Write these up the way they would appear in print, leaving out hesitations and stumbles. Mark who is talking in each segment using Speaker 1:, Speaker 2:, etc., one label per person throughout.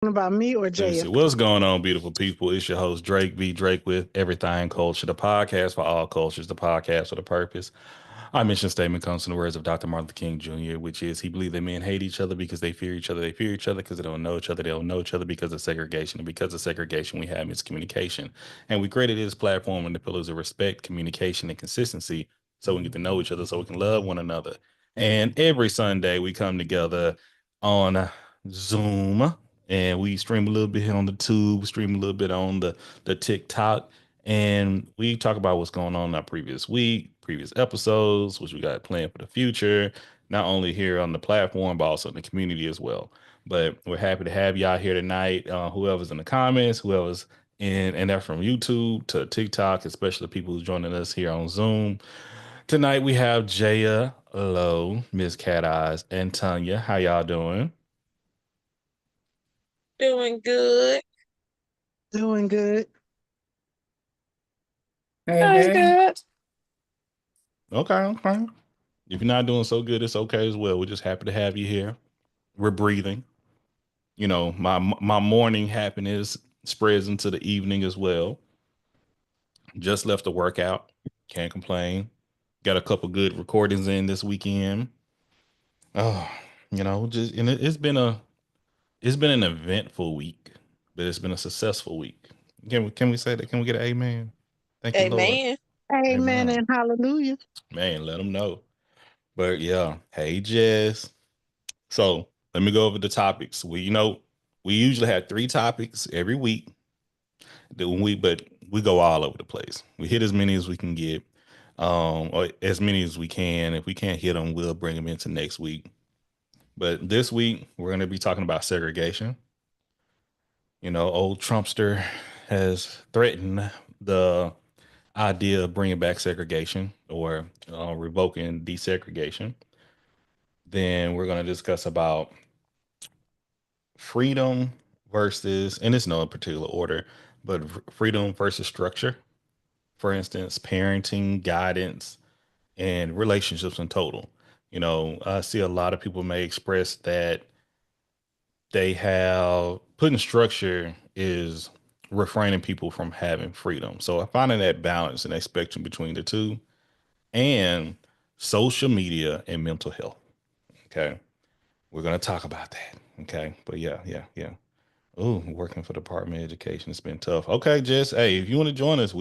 Speaker 1: About me or
Speaker 2: Let me see
Speaker 1: Jaya?
Speaker 2: what's going on, beautiful people. It's your host Drake V. Drake with Everything Culture, the podcast for all cultures, the podcast with a purpose. Our mission statement comes from the words of Dr. Martin Luther King Jr., which is he believed that men hate each other because they fear each other. They fear each other because they don't know each other. They don't know each other because of segregation. And because of segregation, we have miscommunication. And we created this platform and the pillars of respect, communication, and consistency so we can get to know each other, so we can love one another. And every Sunday, we come together on Zoom and we stream a little bit on the tube, stream a little bit on the TikTok, and we talk about what's going on in our previous week, previous episodes, which we got planned for the future, not only here on the platform, but also in the community as well. But we're happy to have y'all here tonight. Whoever's in the comments, whoever's and that's from YouTube to TikTok, especially the people who's joining us here on Zoom. Tonight we have Jaya, Low, Miss Cat Eyes, and Tanya. How y'all doing?
Speaker 3: Doing good.
Speaker 1: Doing good.
Speaker 4: Hey,
Speaker 2: Hey,
Speaker 4: hey.
Speaker 2: good. Okay, okay. If you're not doing so good, it's okay as well. We're just happy to have you here. We're breathing. You know, my morning happiness spreads into the evening as well. Just left the workout. Can't complain. Got a couple good recordings in this weekend. Oh, just and it's been an eventful week, but it's been a successful week. Can we say that? Can we get an amen? Thank you, Lord.
Speaker 3: Amen.
Speaker 1: Amen
Speaker 2: Amen.
Speaker 1: and hallelujah.
Speaker 2: Man, let them know. But yeah, hey Jess. So let me go over the topics. We usually have three topics every week. But we go all over the place. We hit as many as we can get, or as many as we can. If we can't hit them, we'll bring them into next week. But this week we're going to be talking about segregation. Old Trumpster has threatened the idea of bringing back segregation or revoking desegregation. Then we're going to discuss about freedom versus, and it's no particular order, but freedom versus structure. For instance, parenting, guidance, and relationships in total. I see a lot of people may express that they have putting structure is refraining people from having freedom. So I finding that balance and that spectrum between the two and social media and mental health. Okay. We're going to talk about that. Okay. But yeah, yeah, yeah. Oh, working for the Department of Education. It's been tough. Okay, Jess. Hey, if you want to join us,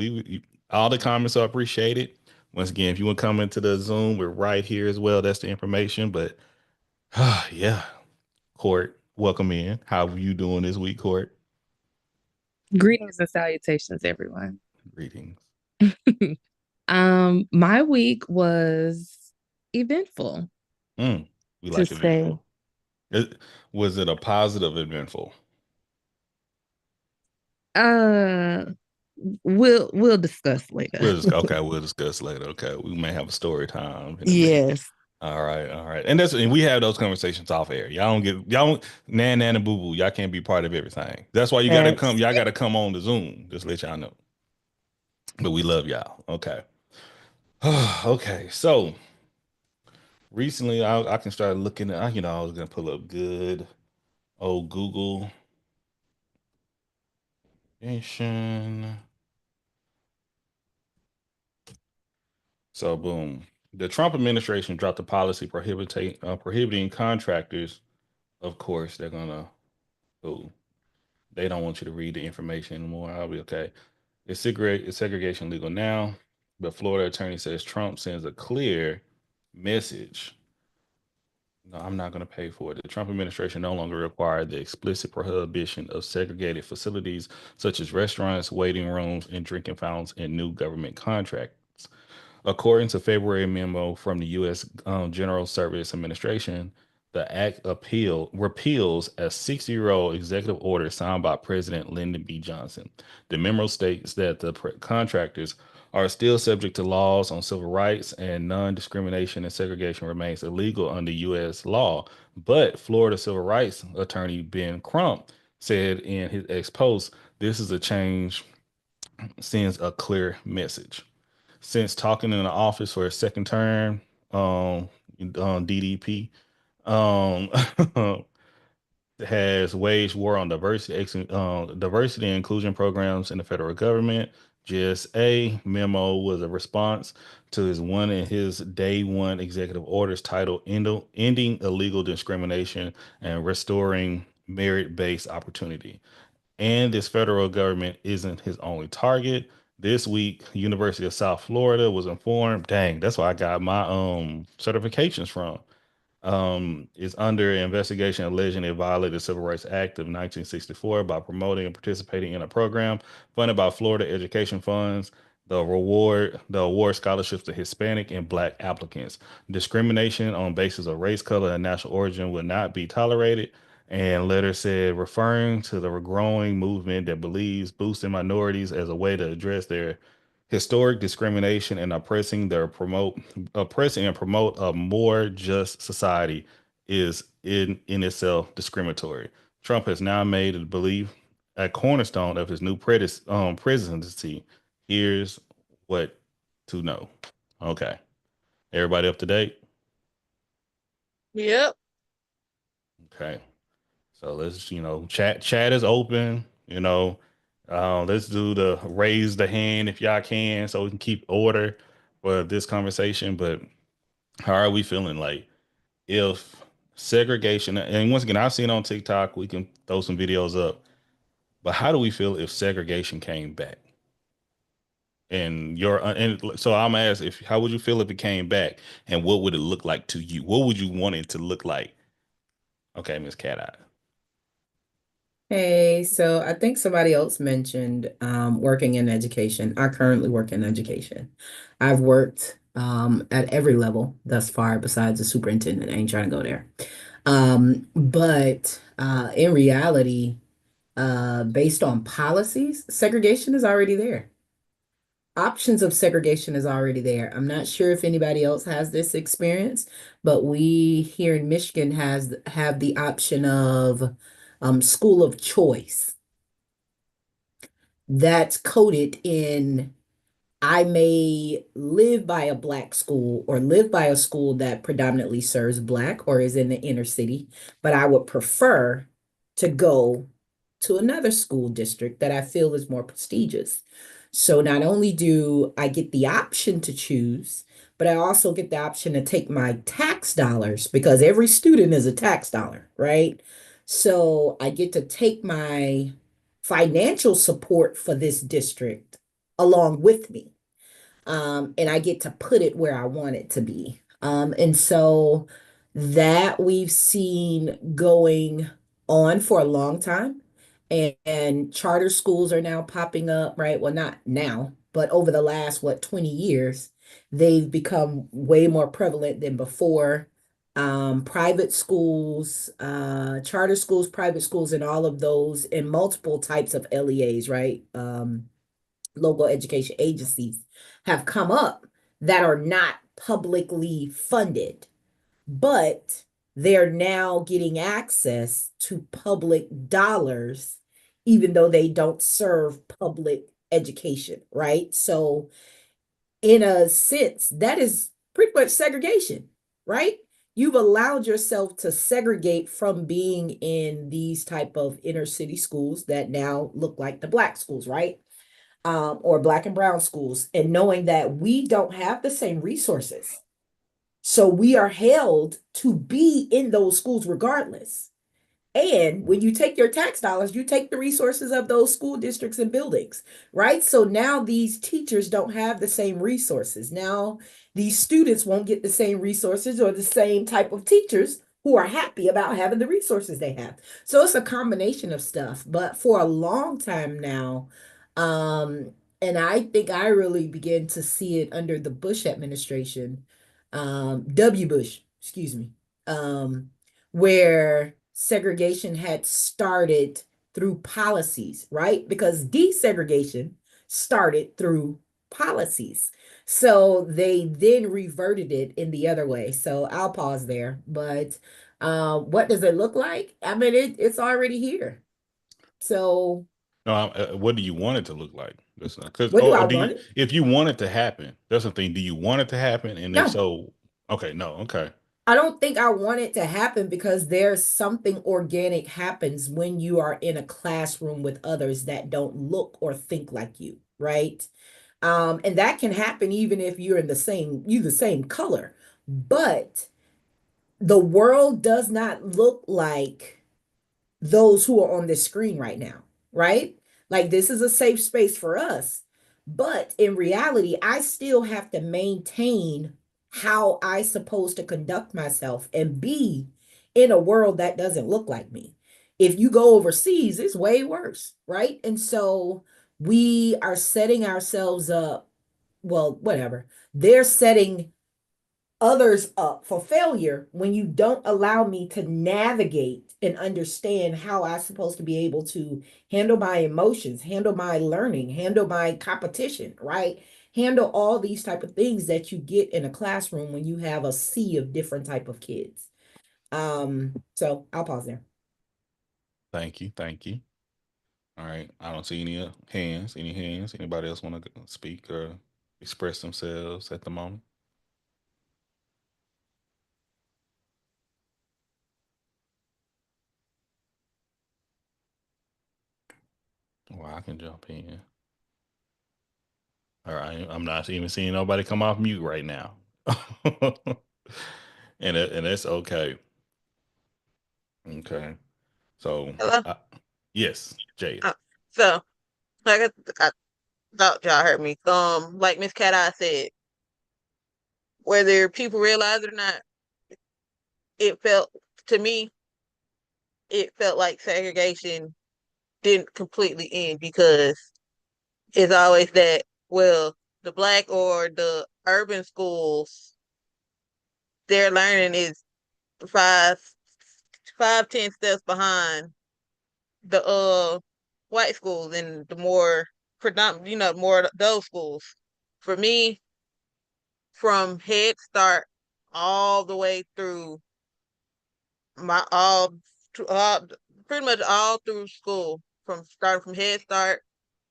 Speaker 2: all the comments are appreciated. Once again, if you want to come into the Zoom, we're right here as well. That's the information. But yeah, Court, welcome in. How are you doing this week, Court?
Speaker 4: Greetings and salutations, everyone.
Speaker 2: Greetings.
Speaker 4: My week was eventful,
Speaker 2: Mm, we
Speaker 4: to
Speaker 2: like
Speaker 4: say.
Speaker 2: eventful. It, was it a positive eventful?
Speaker 4: Uh, we'll discuss later.
Speaker 2: We'll discuss later. Okay, we may have a story time in a minute.
Speaker 4: Yes.
Speaker 2: All right, all right. And we have those conversations off air. Y'all don't nan nan and boo boo. Y'all can't be part of everything. That's why you gotta come,
Speaker 4: Facts.
Speaker 2: y'all gotta come on the Zoom. Just let y'all know. But we love y'all. Okay. Okay. So recently I can start looking at I was gonna pull up good old Google information. So boom. The Trump administration dropped a policy prohibiting contractors. Of course, they're gonna. Oh, they don't want you to read the information anymore. I'll be okay. Is segregation legal now? But Florida attorney says Trump sends a clear message. No, I'm not going to pay for it. The Trump administration no longer required the explicit prohibition of segregated facilities such as restaurants, waiting rooms, and drinking fountains in new government contracts. According to February memo from the U.S. General Service Administration, the act repeals a 60-year-old executive order signed by President Lyndon B. Johnson. The memo states that the contractors are still subject to laws on civil rights and non-discrimination and segregation remains illegal under U.S. law. But Florida civil rights attorney Ben Crump said in his ex post, this is a change, sends a clear message since talking in the office for a second term on DDP. Um, has waged war on diversity and inclusion programs in the federal government. GSA memo was a response to his day one executive orders titled Ending Illegal Discrimination and Restoring Merit-Based Opportunity. And this federal government isn't his only target. This week, University of South Florida was informed. Dang, that's where I got my certifications from. Is under investigation alleging it violated the Civil Rights Act of 1964 by promoting and participating in a program funded by Florida education funds. The award scholarships to Hispanic and Black applicants. Discrimination on basis of race, color, and national origin will not be tolerated. And letter said, referring to the growing movement that believes boosting minorities as a way to address their historic discrimination and oppressing and promote a more just society is in itself discriminatory. Trump has now made it believe a cornerstone of his new presidency. Here's what to know. Okay, everybody up to date?
Speaker 3: Yep.
Speaker 2: Okay, so let's chat is open. Let's do the raise the hand if y'all can, so we can keep order for this conversation. But how are we feeling? Like, if segregation, and once again, I've seen on TikTok, we can throw some videos up, but how do we feel if segregation came back? And so I'm gonna ask, if how would you feel if it came back, and what would it look like to you? What would you want it to look like? Okay, Miss Cat Eye.
Speaker 5: Hey, so I think somebody else mentioned working in education. I currently work in education. I've worked at every level thus far, besides the superintendent. I ain't trying to go there. But in reality, based on policies, segregation is already there. Options of segregation is already there. I'm not sure if anybody else has this experience, but we here in Michigan have the option of school of choice. That's coded in I may live by a Black school or live by a school that predominantly serves Black or is in the inner city, but I would prefer to go to another school district that I feel is more prestigious. So not only do I get the option to choose, but I also get the option to take my tax dollars, because every student is a tax dollar, right? So I get to take my financial support for this district along with me. And I get to put it where I want it to be. And so that we've seen going on for a long time. And charter schools are now popping up, right? Well, not now, but over the last, 20 years, they've become way more prevalent than before. Private schools, charter schools, private schools, and all of those, and multiple types of LEAs, right? Local education agencies have come up that are not publicly funded, but they're now getting access to public dollars, even though they don't serve public education, right? So, in a sense, that is pretty much segregation, right? You've allowed yourself to segregate from being in these type of inner city schools that now look like the Black schools, right? Or Black and brown schools, and knowing that we don't have the same resources. So we are held to be in those schools regardless. And when you take your tax dollars, you take the resources of those school districts and buildings, right? So now these teachers don't have the same resources. Now these students won't get the same resources or the same type of teachers who are happy about having the resources they have. So it's a combination of stuff. But for a long time now, and I think I really began to see it under the Bush administration, W. Bush, excuse me, where segregation had started through policies, right? Because desegregation started through policies. So they then reverted it in the other way. So I'll pause there. But what does it look like? I mean, it's already here. So
Speaker 2: No, what do you want it to look like? Because
Speaker 5: what do I want?
Speaker 2: if you want it to happen, that's the thing. Do you want it to happen? And if
Speaker 5: No.
Speaker 2: so, okay, no, okay.
Speaker 5: I don't think I want it to happen because there's something organic happens when you are in a classroom with others that don't look or think like you, right? And that can happen even if you're the same color. But the world does not look like those who are on this screen right now, right? Like this is a safe space for us. But in reality, I still have to maintain how I supposed to conduct myself and be in a world that doesn't look like me. If you go overseas, it's way worse, right? And so we are setting ourselves up, well, whatever. They're setting others up for failure when you don't allow me to navigate and understand how I'm supposed to be able to handle my emotions, handle my learning, handle my competition, right? Handle all these type of things that you get in a classroom when you have a sea of different type of kids. So I'll pause there.
Speaker 2: Thank you. Thank you. All right. I don't see any hands. Any hands? Anybody else want to speak or express themselves at the moment? Well, I can jump in. All right. I'm not even seeing nobody come off mute right now. And that's okay. Okay. So,
Speaker 3: Hello.
Speaker 2: yes, Jade.
Speaker 3: So, like I thought y'all heard me. Like Miss Cat Eye said, whether people realize it or not, it felt to me, it felt like segregation didn't completely end because it's always that, well, the black or the urban schools, their learning is five, 10 steps behind the white schools and the more predominant, more of those schools. For me, from Head Start all the way through my all pretty much all through school, from starting from Head Start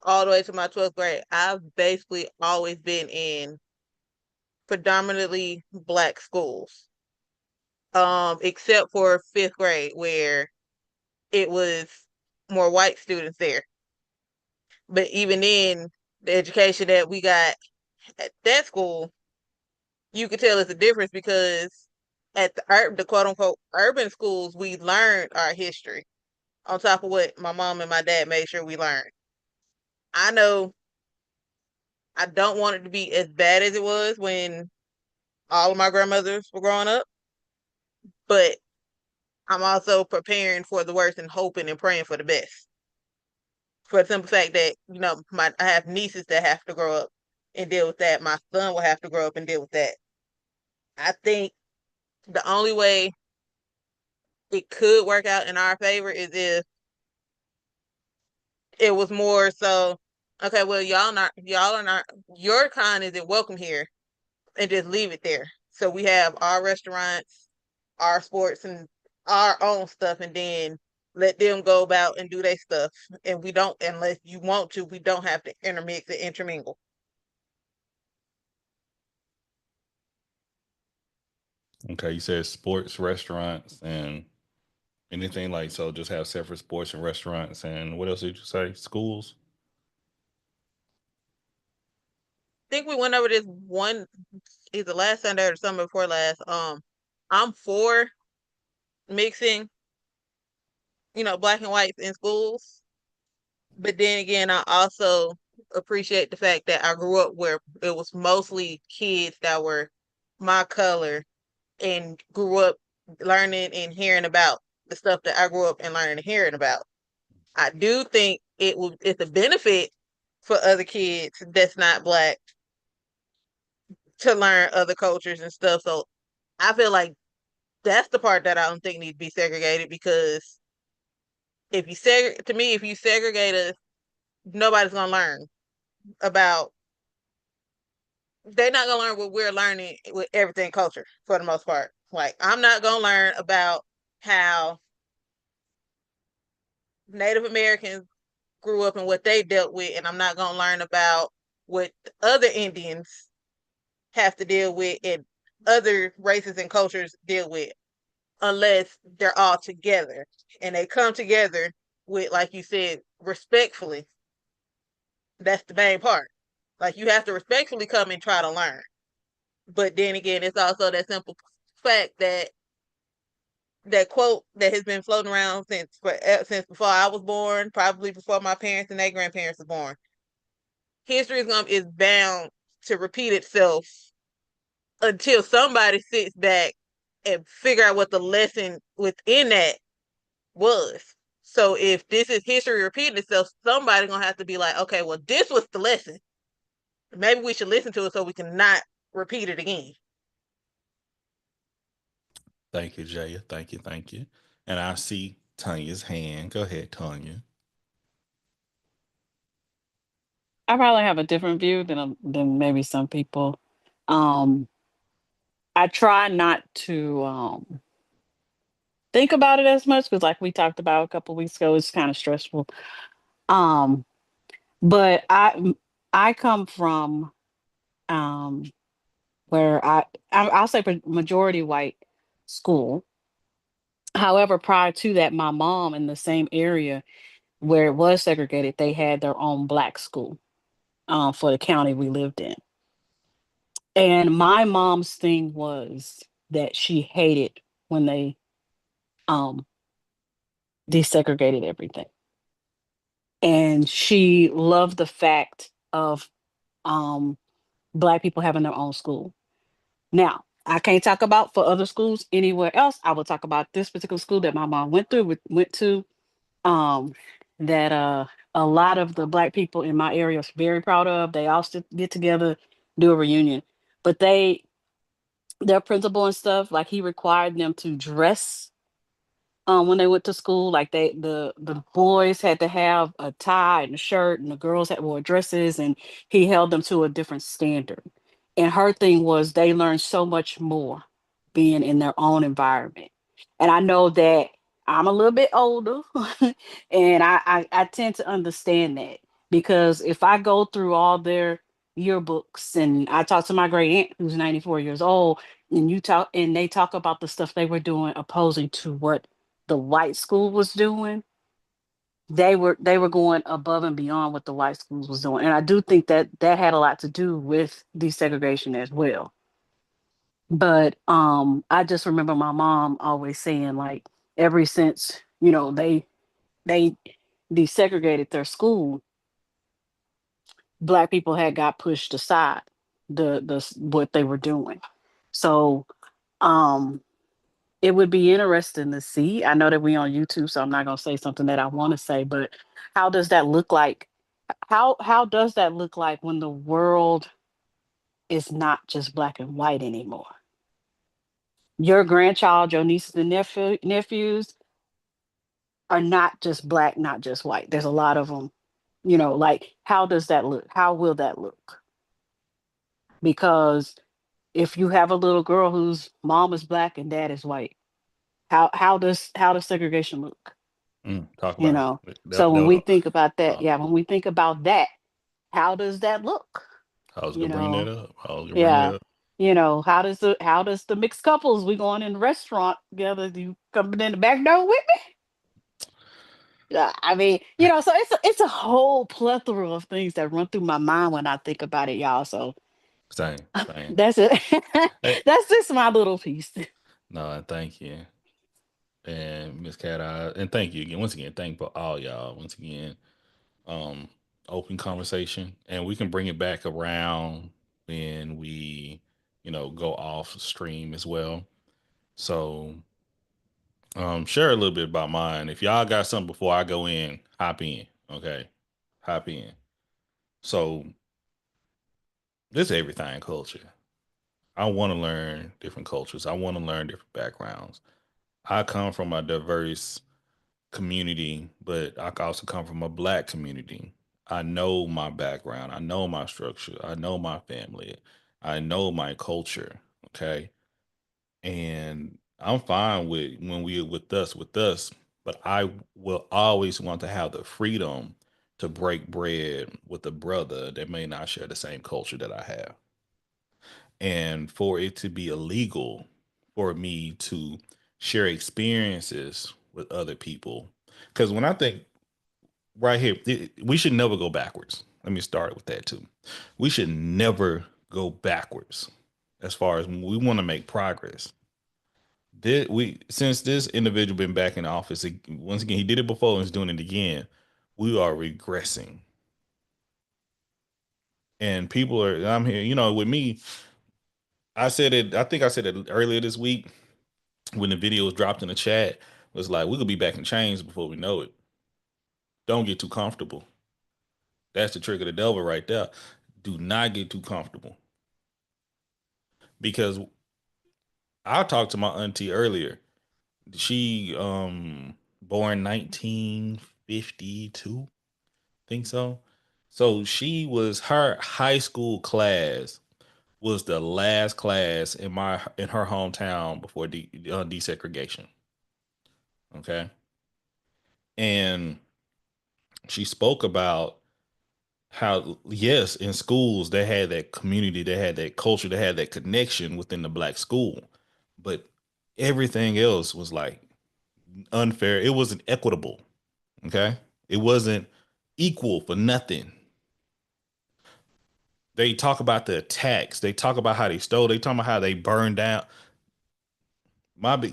Speaker 3: all the way to my 12th grade, I've basically always been in predominantly black schools. Except for 5th grade where it was more white students there. But even in the education that we got at that school, you could tell it's a difference because at the quote unquote urban schools, we learned our history on top of what my mom and my dad made sure we learned. I know I don't want it to be as bad as it was when all of my grandmothers were growing up, but I'm also preparing for the worst and hoping and praying for the best. For the simple fact that, I have nieces that have to grow up and deal with that. My son will have to grow up and deal with that. I think the only way it could work out in our favor is if it was more so, okay, well, y'all are not, your kind isn't welcome here, and just leave it there. So we have our restaurants, our sports, and our own stuff, and then let them go about and do their stuff. And we don't, unless you want to, we don't have to intermix and intermingle.
Speaker 2: Okay, you said sports, restaurants, and anything like so. Just have separate sports and restaurants, and what else did you say? Schools.
Speaker 3: I think we went over this one either last Sunday or the summer before last. I'm for mixing, black and whites in schools. But then again, I also appreciate the fact that I grew up where it was mostly kids that were my color and grew up learning and hearing about the stuff that I grew up and learning and hearing about. I do think it's a benefit for other kids that's not black to learn other cultures and stuff. So I feel like that's the part that I don't think needs to be segregated because if you segregate us, nobody's gonna learn about. They're not gonna learn what we're learning with everything culture for the most part. Like I'm not gonna learn about how Native Americans grew up and what they dealt with, and I'm not gonna learn about what other Indians have to deal with and other races and cultures deal with, unless they're all together and they come together with, like you said, respectfully. That's the main part. Like, you have to respectfully come and try to learn. But then again, it's also that simple fact that that quote that has been floating around since before I was born, probably before my parents and their grandparents were born. History is bound to repeat itself until somebody sits back and figure out what the lesson within that was. So if this is history repeating itself, somebody gonna have to be like, okay, well, this was the lesson. Maybe we should listen to it so we can not repeat it again.
Speaker 2: Thank you, Jaya. Thank you. Thank you. And I see Tanya's hand. Go ahead, Tanya.
Speaker 6: I probably have a different view than maybe some people. Um, I try not to think about it as much because, like we talked about a couple weeks ago, it's kind of stressful. Um, but I come from um, where I'll say majority white school. However, prior to that, my mom in the same area where it was segregated, they had their own black school for the county we lived in. And my mom's thing was that she hated when they um desegregated everything. And she loved the fact of um black people having their own school. Now, I can't talk about for other schools anywhere else. I will talk about this particular school that my mom went to um that a lot of the black people in my area was very proud of. They all still get together, do a reunion. But their principal and stuff, like he required them to dress when they went to school. Like the boys had to have a tie and a shirt, and the girls had wore dresses, and he held them to a different standard. And her thing was they learned so much more being in their own environment. And I know that I'm a little bit older, and I tend to understand that because if I go through all their yearbooks and I talk to my great aunt who's 94 years old, and they talk about the stuff they were doing opposing to what the white school was doing, they were going above and beyond what the white schools was doing. And I do think that that had a lot to do with desegregation as well. But I just remember my mom always saying, like, ever since they desegregated their school, black people had got pushed aside what they were doing. So um it would be interesting to see. I know that we on YouTube, so I'm not gonna say something that I want to say, but how does that look like? How does that look like when the world is not just black and white anymore? Your grandchild, your nieces and nephews are not just black, not just white. There's a lot of them. Like, how does that look? How will that look? Because if you have a little girl whose mom is black and dad is white, how does segregation look?
Speaker 2: Talk
Speaker 6: you
Speaker 2: about
Speaker 6: know
Speaker 2: it.
Speaker 6: so when we think about that,
Speaker 2: Uh,
Speaker 6: yeah, when we think about that, how does that look?
Speaker 2: I was
Speaker 6: you
Speaker 2: gonna bring that
Speaker 6: know
Speaker 2: up. I was gonna bring
Speaker 6: yeah.
Speaker 2: that up.
Speaker 6: How does the mixed couples, we going in the restaurant together, you coming in the back door with me? I mean, so it's a whole plethora of things that run through my mind when I think about it, y'all. So
Speaker 2: Same, same.
Speaker 6: that's it.
Speaker 2: Hey,
Speaker 6: That's just my little piece.
Speaker 2: no, and thank you. And Miss Cat Eye, and thank you again. Once again, thank for all y'all. Once again, um, open conversation, and we can bring it back around when we, go off stream as well. So, share a little bit about mine. If y'all got something before I go in, hop in. Okay, hop in. So, this is everything culture. I want to learn different cultures. I want to learn different backgrounds. I come from a diverse community, but I also come from a black community. I know my background. I know my structure. I know my family. I know my culture. Okay. And I'm fine with when we with us, but I will always want to have the freedom to break bread with a brother that may not share the same culture that I have. and for it to be illegal for me to share experiences with other people. Because when I think right here, we should never go backwards. Let me start with that too. We should never go backwards as far as we want to make progress. Since this individual been back in office, once again, he did it before and is doing it again. We are regressing, and people are. I'm here, with me. I said it. I think I said it earlier this week when the video was dropped in the chat. Was like we could be back in chains before we know it. Don't get too comfortable. That's the trick of the devil right there. Do not get too comfortable, because I talked to my auntie earlier. She born 1952, think so. So her high school class was the last class in her hometown before desegregation. Okay. And she spoke about how, yes, in schools they had that community, they had that culture, they had that connection within the black school, but everything else was like unfair. It wasn't equitable. Okay. It wasn't equal for nothing. They talk about the attacks. They talk about how they stole. They talk about how they burned down.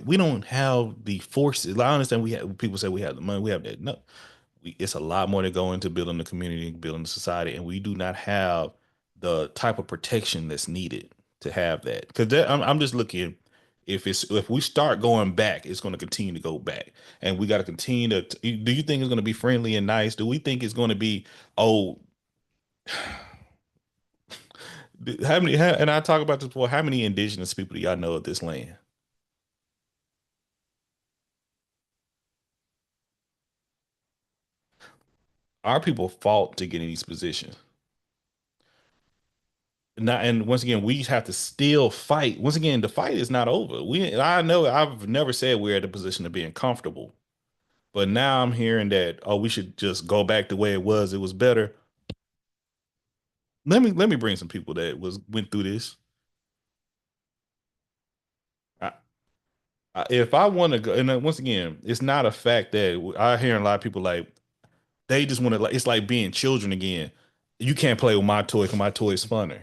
Speaker 2: We don't have the forces. I understand people say we have the money. We have that. No, it's a lot more to go into building the community, building the society, and we do not have the type of protection that's needed to have that. Because I'm just looking. If we start going back, it's going to continue to go back, and we got to continue to. Do you think it's going to be friendly and nice? Do we think it's going to be and I talk about this before, how many indigenous people do y'all know of this land? Our people fought to get in these positions. And once again, we have to still fight. Once again, the fight is not over. I know I've never said we're at a position of being comfortable, but now I'm hearing that, we should just go back the way it was. It was better. Let me bring some people that went through this. If I want to go, and once again, it's not a fact that I hear a lot of people like they just want to, like, it's like being children again. You can't play with my toy because my toy is funner.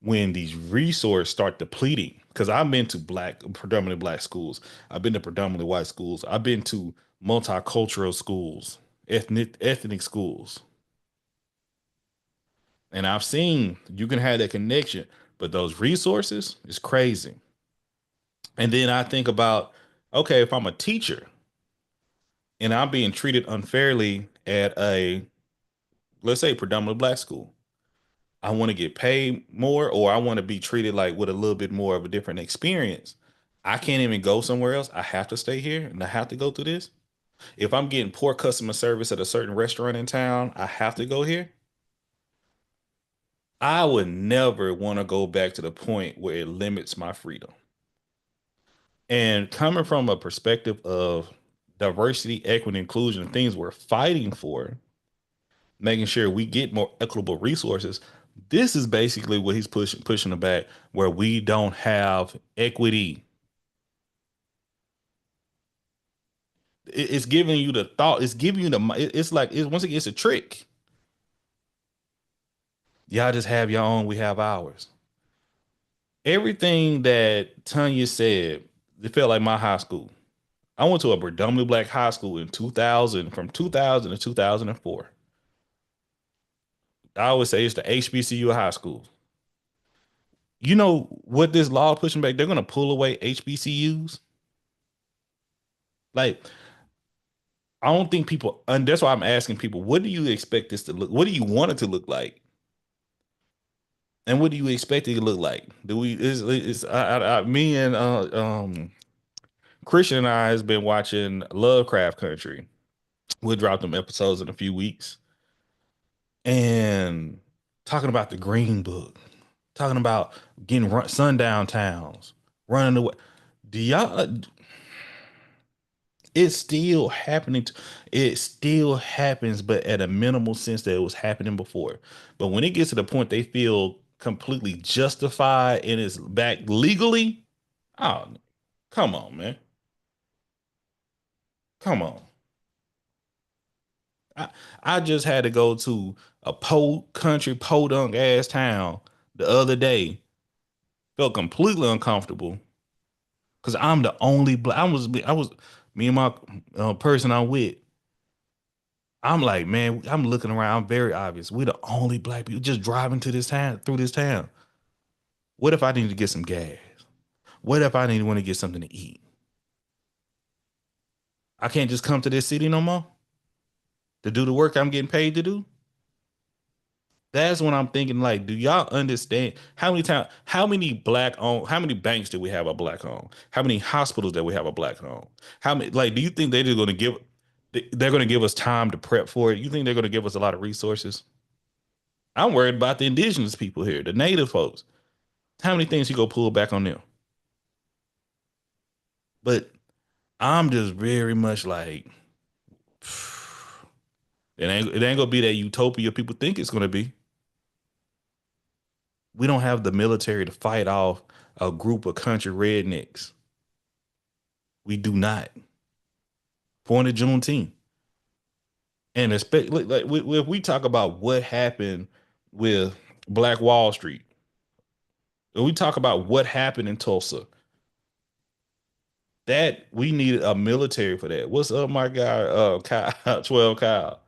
Speaker 2: When these resources start depleting, because I've been to predominantly black schools, I've been to predominantly white schools, I've been to multicultural schools, ethnic schools, and I've seen you can have that connection, but those resources is crazy. And then I think about, okay, if I'm a teacher and I'm being treated unfairly at let's say, predominantly black school, I want to get paid more, or I want to be treated like with a little bit more of a different experience. I can't even go somewhere else. I have to stay here and I have to go through this. If I'm getting poor customer service at a certain restaurant in town, I have to go here. I would never want to go back to the point where it limits my freedom. And coming from a perspective of diversity, equity, inclusion, things we're fighting for, making sure we get more equitable resources. This is basically what he's pushing the back, where we don't have equity. It's giving you the thought. It's giving you it's like, once again, it's a trick. Y'all just have your own. We have ours. Everything that Tanya said, it felt like my high school. I went to a predominantly black high school in 2000, from 2000 to 2004. I always say it's the HBCU high school. You know what this law pushing back? They're going to pull away HBCUs. Like, I don't think people, and that's why I'm asking people, what do you expect this to look? What do you want it to look like? And what do you expect it to look like? Do we? Me and Christian and I has been watching Lovecraft Country. We'll drop them episodes in a few weeks, and talking about the Green Book, talking about getting sundown towns, running away. Do y'all? It's still happening. It still happens, but at a minimal sense that it was happening before. But when it gets to the point they feel completely justified and is back legally. Oh, come on, man. Come on. I, I just had to go to a country podunk ass town the other day. Felt completely uncomfortable because I'm the only black. I was me and my person I'm with. I'm like, man, I'm looking around. I'm very obvious. We're the only black people just driving to this town through this town. What if I need to get some gas? What if I need to want to get something to eat? I can't just come to this city no more to do the work I'm getting paid to do. That's when I'm thinking, like, do y'all understand how many black owned, how many banks do we have a black owned? How many hospitals that we have a black owned? How many, like, do you think they're just going to they're going to give us time to prep for it? You think they're going to give us a lot of resources? I'm worried about the indigenous people here, the native folks. How many things you go pull back on them? But I'm just very much like, it ain't gonna be that utopia people think it's gonna be. We don't have the military to fight off a group of country rednecks. We do not. Point of Juneteenth. And especially like if we talk about what happened with Black Wall Street, if we talk about what happened in Tulsa, that we needed a military for that. What's up, my guy? Kyle, 12 Kyle.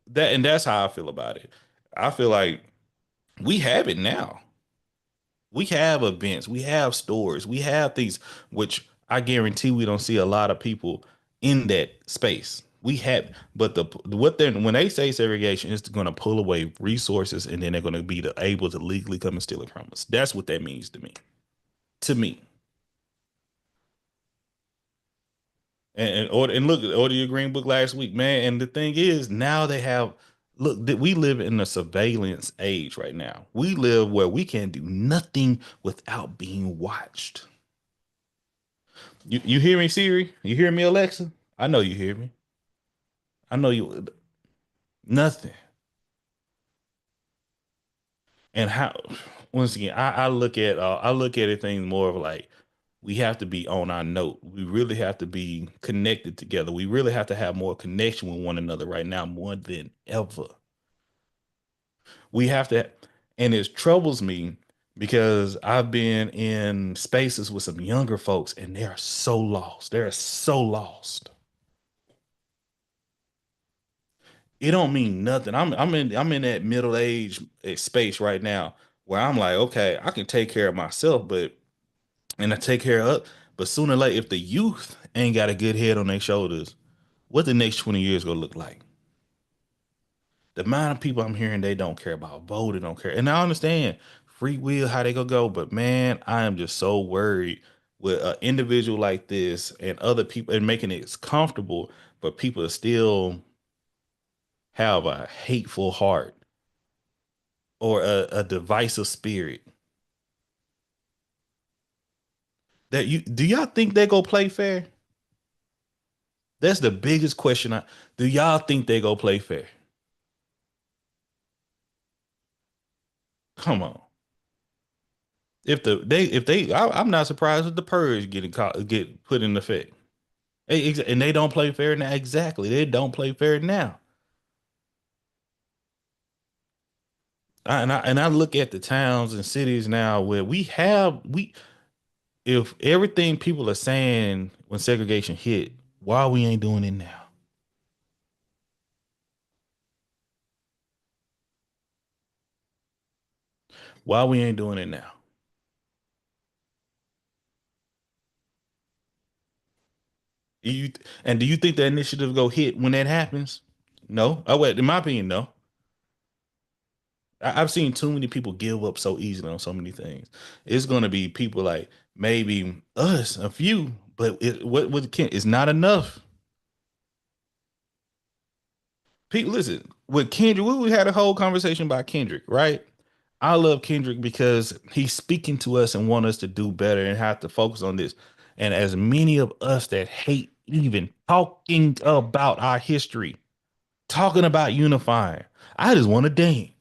Speaker 2: That's how I feel about it. I feel like we have it now. We have events, we have stores, we have things which I guarantee we don't see a lot of people in that space. We have, but what they're when they say segregation is going to pull away resources, and then they're going to be able to legally come and steal it from us. That's what that means to me. To me, and look, order your green book last week, man. And the thing is, now they have look that we live in a surveillance age right now. We live where we can't do nothing without being watched. You hear me, Siri? You hear me, Alexa? I know you hear me. I know you nothing. And how once again, I look at it things more of like we have to be on our note. We really have to be connected together. We really have to have more connection with one another right now more than ever. We have to, and it troubles me because I've been in spaces with some younger folks and they are so lost. They're so lost. It don't mean nothing. I'm in that middle age space right now where I'm like, okay, I can take care of myself, and I take care of, but sooner or later, if the youth ain't got a good head on their shoulders, what the next 20 years gonna look like? The amount of people I'm hearing they don't care about voting, don't care. And I understand free will, how they gonna go, but man, I am just so worried with an individual like this and other people and making it comfortable, but people still have a hateful heart or a divisive spirit. That you do y'all think they go play fair? That's the biggest question. Do y'all think they go play fair? Come on. I'm not surprised if the purge get put in effect. And they don't play fair now. Exactly, they don't play fair now. And I look at the towns and cities now where we if everything people are saying when segregation hit, why we ain't doing it now? Why we ain't doing it now? You and do you think that initiative go hit when that happens? No. Oh wait, in my opinion, no. I've seen too many people give up so easily on so many things. It's gonna be people like maybe us, a few, but what can it's not enough. People, listen, with Kendrick, we had a whole conversation about Kendrick, right? I love Kendrick because he's speaking to us and want us to do better and have to focus on this. And as many of us that hate even talking about our history, talking about unifying, I just want to dance.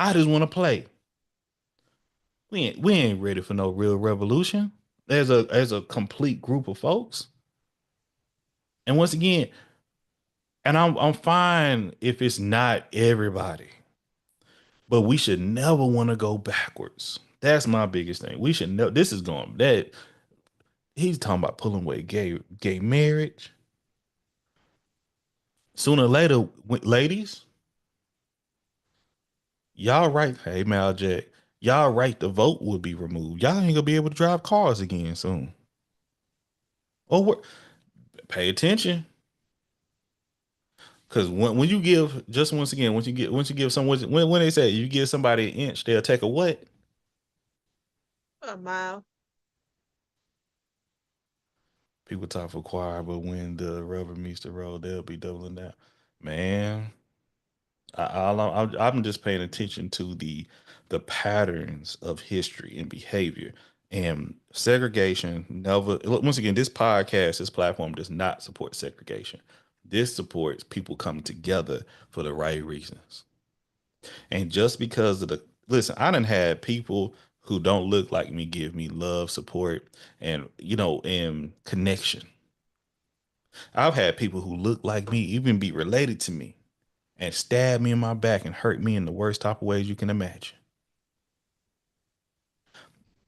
Speaker 2: I just want to play. We ain't ready for no real revolution as a complete group of folks. And once again, and I'm fine if it's not everybody, but we should never want to go backwards. That's my biggest thing. We should know this is going that he's talking about pulling away gay marriage. Sooner or later, ladies, y'all right. Hey, Mal Jack, y'all right. The vote will be removed. Y'all ain't gonna be able to drive cars again soon. Or what? Pay attention. Because when you give, just once again, once you give someone, when they say you give somebody an inch, they'll take a what?
Speaker 3: A mile.
Speaker 2: People talk for choir, but when the rubber meets the road, they'll be doubling down. Man, I'm just paying attention to the patterns of history and behavior and segregation. Never, once again, this podcast, this platform does not support segregation. This supports people coming together for the right reasons. And just because of the listen, I done had people who don't look like me give me love, support, and and connection. I've had people who look like me, even be related to me, and stab me in my back and hurt me in the worst type of ways you can imagine.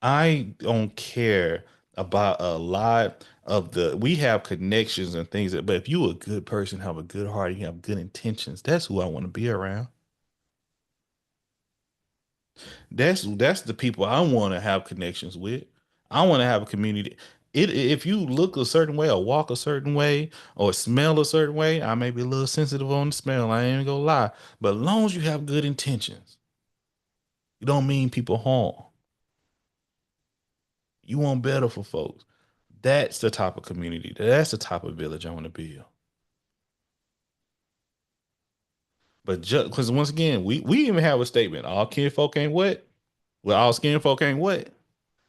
Speaker 2: I don't care about a lot of we have connections and things but if you a good person, have a good heart, you have good intentions, that's who I want to be around. That's the people I want to have connections with. I want to have a community. If you look a certain way or walk a certain way or smell a certain way, I may be a little sensitive on the smell. I ain't gonna lie. But as long as you have good intentions, you don't mean people harm. You want better for folks. That's the type of community. That's the type of village I want to build. But just because once again, we even have a statement: all kinfolk ain't what? Well, all skin folk ain't what?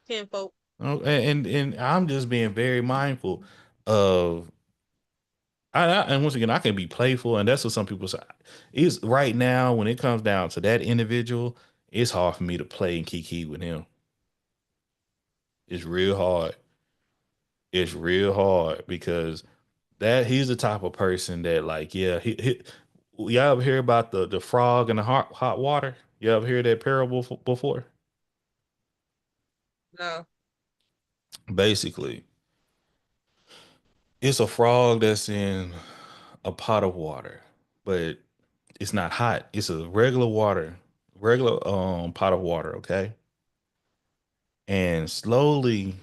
Speaker 3: Kinfolk.
Speaker 2: Oh, and I'm just being very mindful of and once again I can be playful, and that's what some people say. Is right now when it comes down to that individual, it's hard for me to play and kiki with him. It's real hard. It's real hard because that he's the type of person that like y'all ever hear about the frog and the hot water? You ever hear that parable before?
Speaker 3: No.
Speaker 2: Basically, it's a frog that's in a pot of water, but it's not hot. It's a regular pot of water, okay? And slowly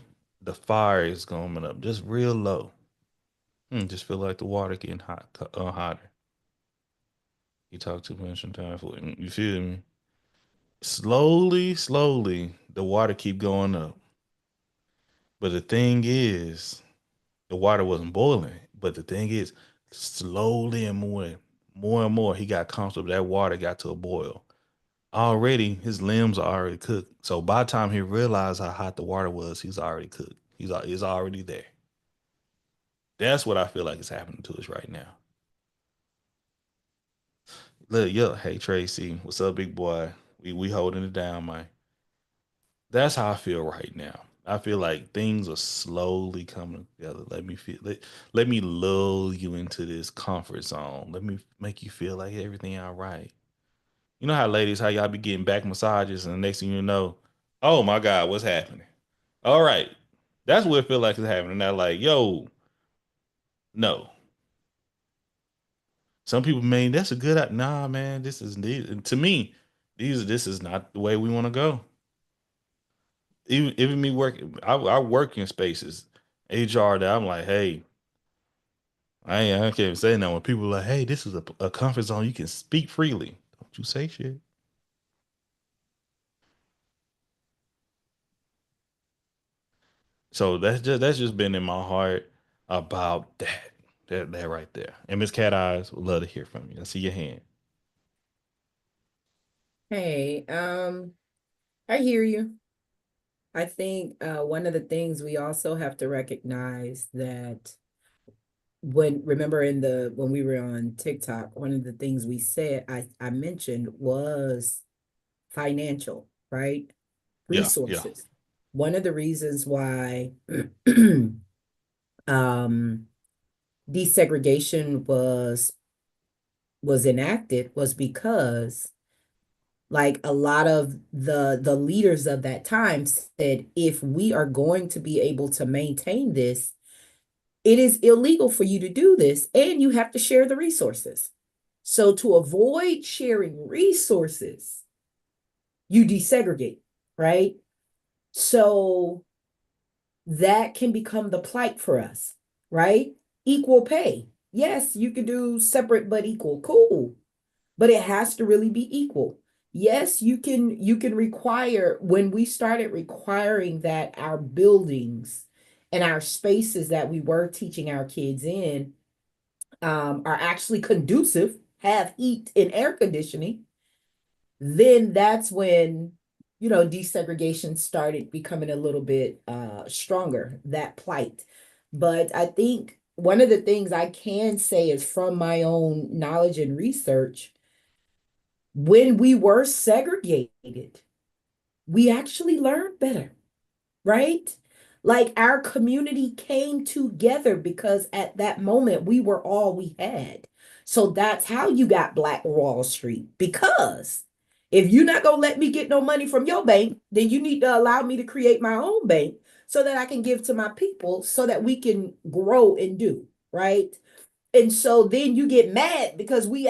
Speaker 2: the fire is coming up just real low. Just feel like the water getting hotter. You talk too much sometimes. You feel me? Slowly, the water keep going up. But the thing is, the water wasn't boiling. But the thing is, slowly and more and more, he got comfortable. That water got to a boil. Already, his limbs are already cooked. So by the time he realized how hot the water was, he's already cooked. He's already there. That's what I feel like is happening to us right now. Look, yo, hey Tracy, what's up, big boy? We holding it down, man. That's how I feel right now. I feel like things are slowly coming together. Let me lull you into this comfort zone. Let me make you feel like everything all right. You know how ladies, how y'all be getting back massages, and the next thing you know, oh my God, what's happening? All right. That's what it feel like is happening. Now, like, yo, no. Some people mean that's a good nah, man. To me, this is not the way we want to go. Even me working, I work in spaces, HR that I'm like, hey, I can't even say that when people are like, hey, this is a comfort zone. You can speak freely. Don't you say shit. So that's just been in my heart about that right there. And Miss Cat Eyes would love to hear from you. I see your hand.
Speaker 5: Hey, I hear you. I think one of the things we also have to recognize that remember when we were on TikTok, one of the things we said I mentioned was financial, right?
Speaker 2: Yeah, yeah.
Speaker 5: Resources. One of the reasons why desegregation was enacted was because like a lot of the leaders of that time said, if we are going to be able to maintain this, it is illegal for you to do this, and you have to share the resources. So to avoid sharing resources, you desegregate, right? So that can become the plight for us, right? Equal pay. Yes, you could do separate but equal. Cool. But it has to really be equal. Yes, you can require, when we started requiring that our buildings and our spaces that we were teaching our kids in are actually conducive, have heat and air conditioning, then that's when desegregation started becoming a little bit stronger, that plight. But I think one of the things I can say is from my own knowledge and research, when we were segregated, we actually learned better, right? Like our community came together because at that moment we were all we had. So that's how you got Black Wall Street. Because if you're not going to let me get no money from your bank, then you need to allow me to create my own bank so that I can give to my people so that we can grow and do, right? And so then you get mad because we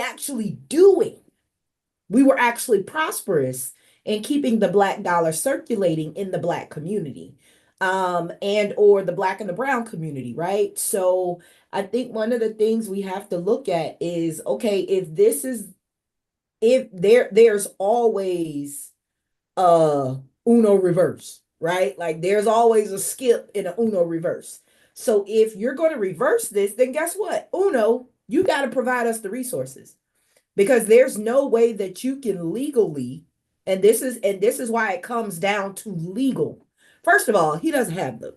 Speaker 5: were actually prosperous in keeping the Black dollar circulating in the Black community, and or the Black and the brown community, right? So I think one of the things we have to look at is, okay, if there's always Uno reverse, right? Like there's always a skip in a Uno reverse. So if you're going to reverse this, then guess what? Uno, you got to provide us the resources, because there's no way that you can legally, and this is why it comes down to legal. First of all, he doesn't have the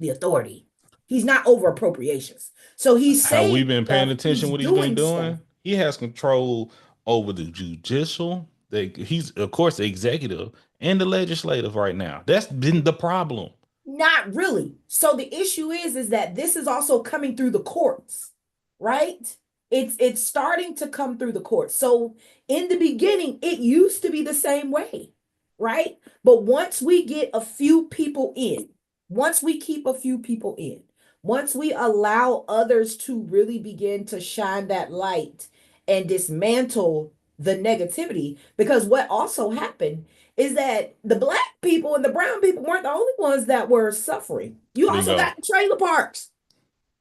Speaker 5: authority. He's not over appropriations. So he's
Speaker 2: Have we
Speaker 5: saying
Speaker 2: been paying
Speaker 5: stuff,
Speaker 2: attention
Speaker 5: he's
Speaker 2: what he's been
Speaker 5: doing stuff.
Speaker 2: doing? He has control over the judicial. He's of course the executive and the legislative right now. That's been the problem.
Speaker 5: Not really. So the issue is that this is also coming through the courts, right? It's starting to come through the courts. So in the beginning, it used to be the same way, right? But once we get a few people in, once we keep a few people in, once we allow others to really begin to shine that light and dismantle the negativity, because what also happened is that the Black people and the brown people weren't the only ones that were suffering. You also
Speaker 2: Bingo.
Speaker 5: got the trailer parks,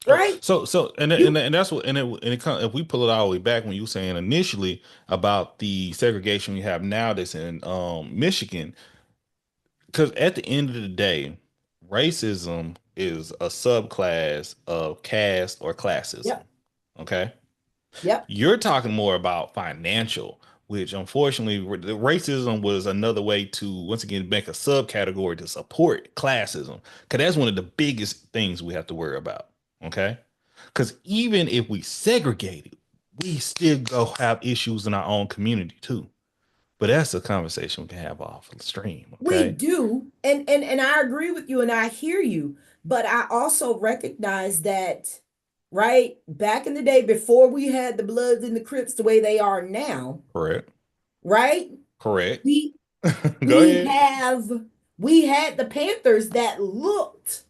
Speaker 5: right?
Speaker 2: And that's what if we pull it all the way back when you were saying initially about the segregation we have now that's in Michigan, because at the end of the day, racism is a subclass of caste or classism.
Speaker 5: Yep.
Speaker 2: Okay.
Speaker 5: Yep.
Speaker 2: You're talking more about financial, which unfortunately the racism was another way to once again make a subcategory to support classism. Cause that's one of the biggest things we have to worry about. Okay. Cause even if we segregate it, we still go have issues in our own community too. But that's a conversation we can have off the stream.
Speaker 5: We
Speaker 2: Okay.
Speaker 5: do. And I agree with you and I hear you, but I also recognize that, right, back in the day before we had the Bloods and the Crips the way they are now,
Speaker 2: Correct.
Speaker 5: right?
Speaker 2: Correct.
Speaker 5: We
Speaker 2: Go
Speaker 5: we
Speaker 2: ahead.
Speaker 5: have we had the Panthers that looked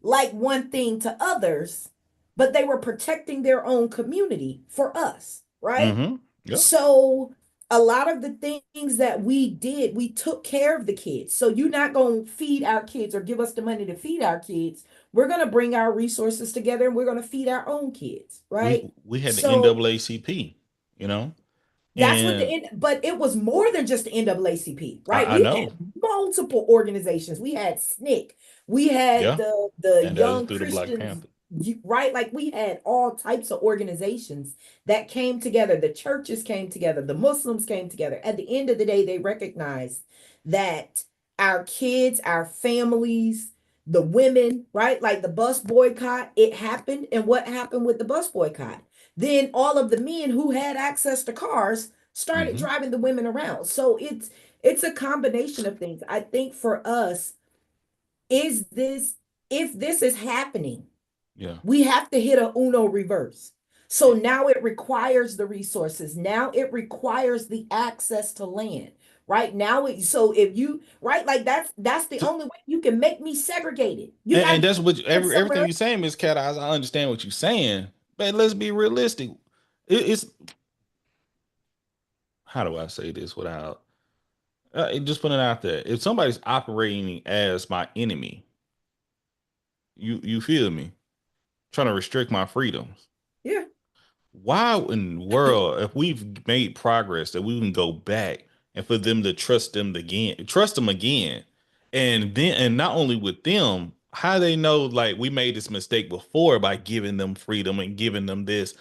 Speaker 5: like one thing to others, but they were protecting their own community for us, right?
Speaker 2: Mm-hmm. Yep.
Speaker 5: So a lot of the things that we did, we took care of the kids. So you're not going to feed our kids or give us the money to feed our kids. We're going to bring our resources together and we're going to feed our own kids, right?
Speaker 2: We had the
Speaker 5: So
Speaker 2: NAACP, you know,
Speaker 5: that's what
Speaker 2: and
Speaker 5: but it was more than just the NAACP, right?
Speaker 2: I
Speaker 5: We
Speaker 2: know.
Speaker 5: had multiple organizations. We had SNCC, we had
Speaker 2: Yeah.
Speaker 5: the
Speaker 2: And that was
Speaker 5: Young
Speaker 2: through the Black
Speaker 5: Christians,
Speaker 2: Panther.
Speaker 5: right? Like we had all types of organizations that came together. The churches came together, the Muslims came together. At the end of the day, they recognized that our kids, our families, the women, right? Like the bus boycott, it happened. And what happened with the bus boycott? Then all of the men who had access to cars started
Speaker 2: Mm-hmm.
Speaker 5: driving the women around. So it's a combination of things. I think for us, is this if this is happening,
Speaker 2: Yeah.
Speaker 5: we have to hit a Uno reverse. So now it requires the resources. Now it requires the access to land. Right now, so if you right, like that's the only way you can make me segregated. You got
Speaker 2: And
Speaker 5: to
Speaker 2: that's what everything
Speaker 5: somewhere.
Speaker 2: you're saying, Miss Cat Eyes. I understand what you're saying, but let's be realistic. It's how do I say this without just putting it out there? If somebody's operating as my enemy, you feel me? Trying to restrict my freedoms.
Speaker 5: Yeah.
Speaker 2: Why in the world, if we've made progress, that we can go back and for them to trust them again, and not only with them, how they know like we made this mistake before by giving them freedom and giving them this.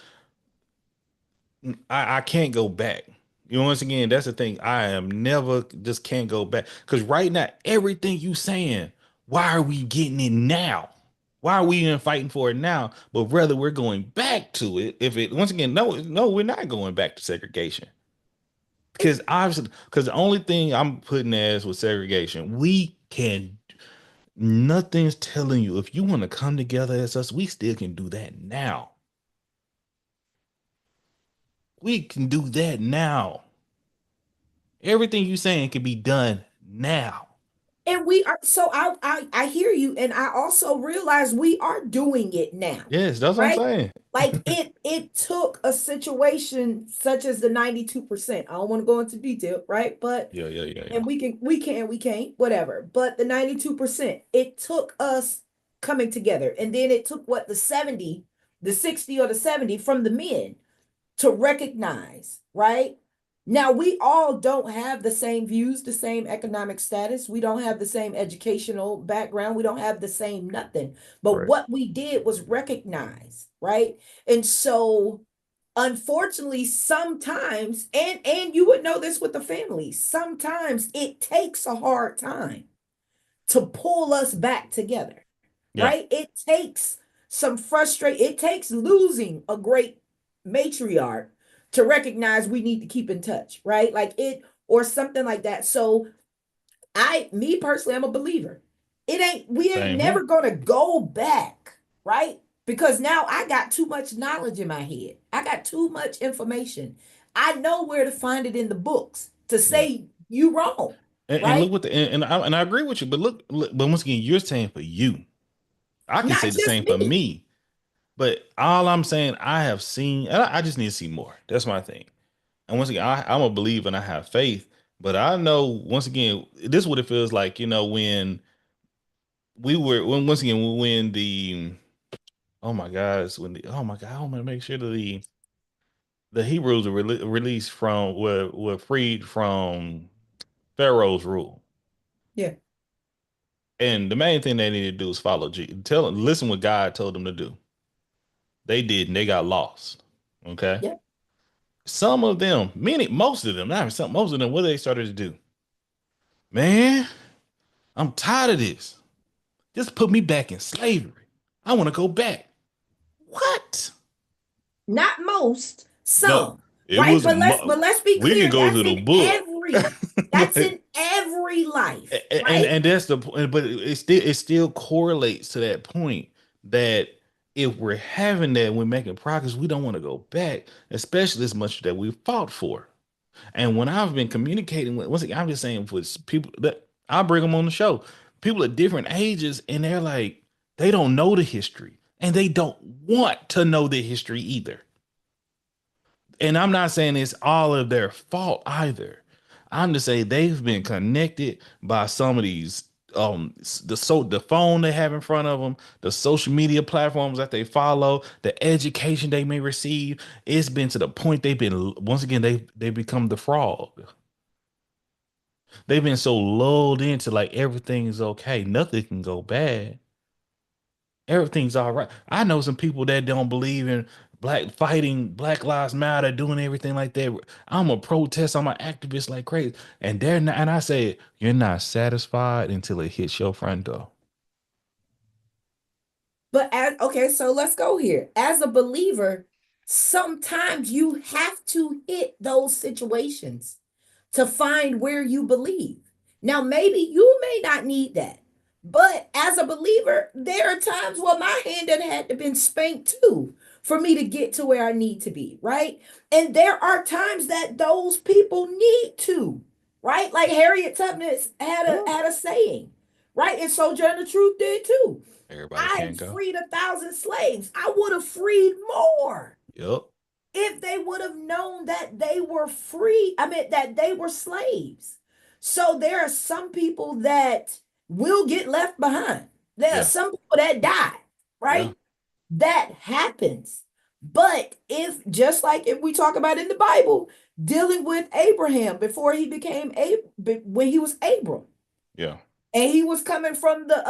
Speaker 2: I can't go back. You know, once again, that's the thing. I am never just can't go back because right now, everything you saying, why are we getting it now? Why are we even fighting for it now? But rather, we're going back to it. If it once again, no, we're not going back to segregation because obviously, because the only thing I'm putting as with segregation, we can. Nothing's telling you if you want to come together as us, we still can do that now. We can do that now. Everything you saying can be done now.
Speaker 5: And we are so I hear you, and I also realize we are doing it now,
Speaker 2: Yes, that's what I'm
Speaker 5: right?
Speaker 2: saying.
Speaker 5: Like it took a situation such as the 92%. I don't want to go into detail, right? But
Speaker 2: Yeah.
Speaker 5: and we can't, whatever. But the 92%, it took us coming together. And then it took what, the 60 or the 70 from the men to recognize, right? Now, we all don't have the same views, the same economic status. We don't have the same educational background. We don't have the same nothing. But
Speaker 2: Correct.
Speaker 5: what we did was recognize, right? And so, unfortunately, sometimes, and you would know this with the family, sometimes it takes a hard time to pull us back together,
Speaker 2: Yeah.
Speaker 5: right? It takes it takes losing a great matriarch to recognize we need to keep in touch, right? Like it or something like that. So me personally, I'm a believer. We ain't
Speaker 2: Same here.
Speaker 5: never gonna go back, right? Because now I got too much knowledge in my head. I got too much information. I know where to find it in the books to
Speaker 2: Yeah.
Speaker 5: say you wrong,
Speaker 2: And look
Speaker 5: right?
Speaker 2: what and I agree with you, but look, but once again, you're saying for you. I can
Speaker 5: Not
Speaker 2: say the
Speaker 5: just
Speaker 2: same for
Speaker 5: me.
Speaker 2: me. But all I'm saying, I have seen, and I just need to see more. That's my thing. And once again, I'm a believer and I have faith. But I know once again, this is what it feels like, when once again when the oh my God, oh my God, I want to make sure that the Hebrews were released were freed from Pharaoh's rule.
Speaker 5: Yeah.
Speaker 2: And the main thing they need to do is follow listen what God told them to do. They did, and they got lost. Okay.
Speaker 5: Yeah.
Speaker 2: Some of them, most of them, not some, most of them, what they started to do? Man, I'm tired of this. Just put me back in slavery. I want to go back. What?
Speaker 5: Not most,
Speaker 2: No,
Speaker 5: some,
Speaker 2: it
Speaker 5: right?
Speaker 2: was.
Speaker 5: But let's be
Speaker 2: We can
Speaker 5: clear.
Speaker 2: go to the book,
Speaker 5: That's
Speaker 2: but
Speaker 5: in every life,
Speaker 2: and
Speaker 5: right?
Speaker 2: and that's the point. But it still correlates to that point that if we're having that, we're making progress. We don't want to go back, especially as much that we fought for. And when I've been communicating with, once again, I'm just saying with people that I bring them on the show, people at different ages, and they're like, they don't know the history, and they don't want to know the history either. And I'm not saying it's all of their fault either. I'm just saying they've been connected by some of these the phone they have in front of them, the social media platforms that they follow, the education they may receive. It's been to the point they've been once again they become the frog. They've been so lulled into like everything is okay, nothing can go bad. Everything's all right. I know some people that don't believe in Black Lives Matter, doing everything like that. I'm a protest, I'm an activist like crazy. And they're not, and I say, you're not satisfied until it hits your front door.
Speaker 5: Okay, so let's go here. As a believer, Sometimes you have to hit those situations to find where you believe. Now, maybe you may not need that, but as a believer, there are times where my hand had to been spanked too for me to get to where I need to be, right? And there are times that those people need to, right? Like Harriet Tubman had a saying, right? And Sojourner Truth did too.
Speaker 2: Everybody
Speaker 5: I
Speaker 2: can't go.
Speaker 5: freed 1,000 slaves. I would have freed more
Speaker 2: Yep.
Speaker 5: if they would have known that they were free. I mean, that they were slaves. So there are some people that will get left behind. There are some people that die, right?
Speaker 2: Yeah.
Speaker 5: That happens. But if, just like if we talk about in the Bible, dealing with Abraham before he became when he was Abram,
Speaker 2: Yeah.
Speaker 5: and he was coming from the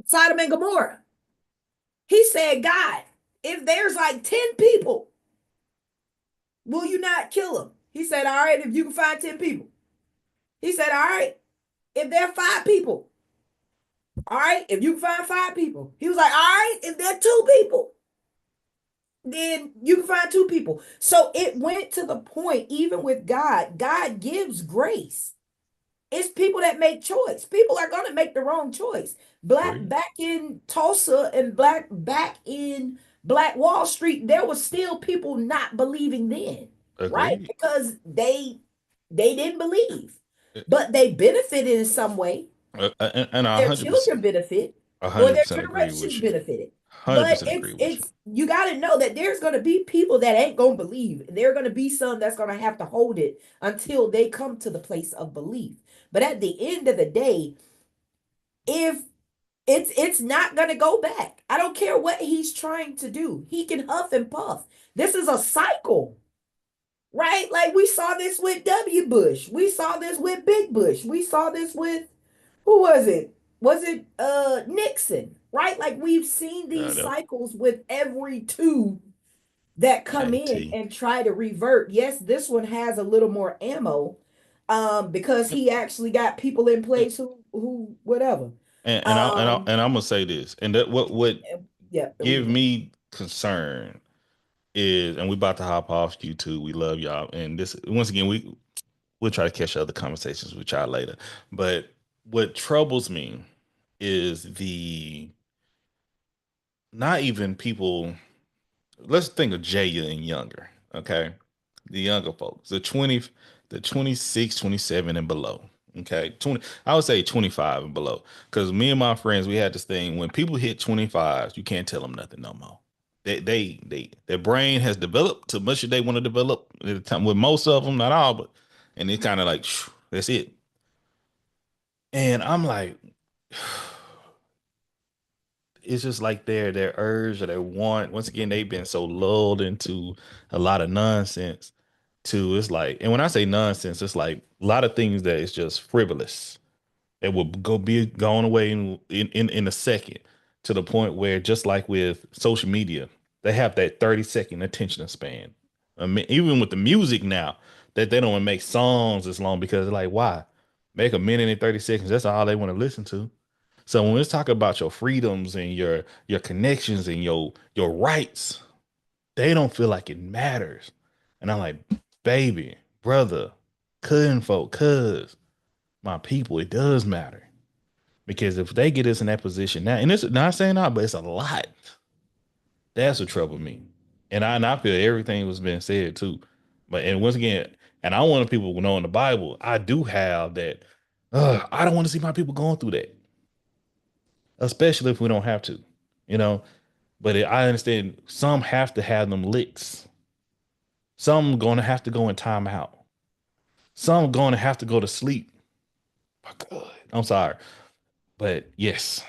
Speaker 5: Sodom and Gomorrah. He said, God, if there's like 10 people, will you not kill them? He said, all right, if you can find 10 people. He said, all right, if there are 5 people. All right, if you can find 5 people. He was like, all right, if there are 2 people, then you can find 2 people. So it went to the point, even with God, God gives grace. It's people that make choice. People are going to make the wrong choice. Back in Tulsa and back in Black Wall Street, there was still people not believing then, right?
Speaker 2: Agreed.
Speaker 5: Because they didn't believe, but they benefited in some way.
Speaker 2: And
Speaker 5: Their
Speaker 2: 100%,
Speaker 5: children benefit, or their
Speaker 2: 100% agree with
Speaker 5: generations
Speaker 2: you.
Speaker 5: benefited. But
Speaker 2: 100% agree with you.
Speaker 5: it's you got to know that there's going to be people that ain't going to believe. There are going to be some that's going to have to hold it until they come to the place of belief. But at the end of the day, if it's not going to go back. I don't care what he's trying to do. He can huff and puff. This is a cycle, right? Like we saw this with W. Bush. We saw this with Big Bush. We saw this with, who was it? Was it Nixon? Right? Like we've seen these cycles with every two that come in and try to revert. Yes, this one has a little more ammo, because he actually got people in place who whatever.
Speaker 2: I'm gonna say this, and that what give me concern is, and we about to hop off YouTube. We love y'all, and this once again we'll try to catch other conversations with y'all later. But what troubles me is the not even people. Let's think of Jaya and younger, okay? The younger folks, the 26, 27 and below. Okay. 20, I would say 25 and below. Because me and my friends, we had this thing when people hit 25s, you can't tell them nothing no more. Their brain has developed to much as they want to develop at the time with most of them, not all, but and it's kind of like that's it. And I'm like, it's just like their urge or their want. Once again, they've been so lulled into a lot of nonsense. It's like, and when I say nonsense, it's like a lot of things that is just frivolous. It will be going away in a second, to the point where, just like with social media, they have that 30-second attention span. I mean, even with the music now, that they don't make songs as long, because like, why make a minute and 30 seconds? That's all they want to listen to. So when it's talking about your freedoms and your connections and your rights, they don't feel like it matters. And I'm like, baby, brother, cousin folk, cuz, my people, it does matter. Because if they get us in that position now, and it's not saying not, but it's a lot. That's what troubled me. And I feel everything was being said too. But and once again, and I want people to know in the Bible, I do have that. I don't want to see my people going through that, especially if we don't have to, you know. But I understand some have to have them licks. Some going to have to go in timeout. Some going to have to go to sleep. My God, I'm sorry, but yes.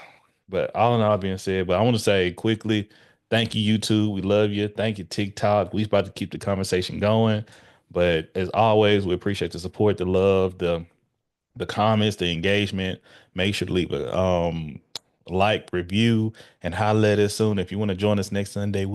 Speaker 2: But all in all being said, but I want to say quickly, thank you, YouTube. We love you. Thank you, TikTok. We about to keep the conversation going. But as always, we appreciate the support, the love, the comments, the engagement. Make sure to leave a like, review, and holler at us soon. If you want to join us next Sunday,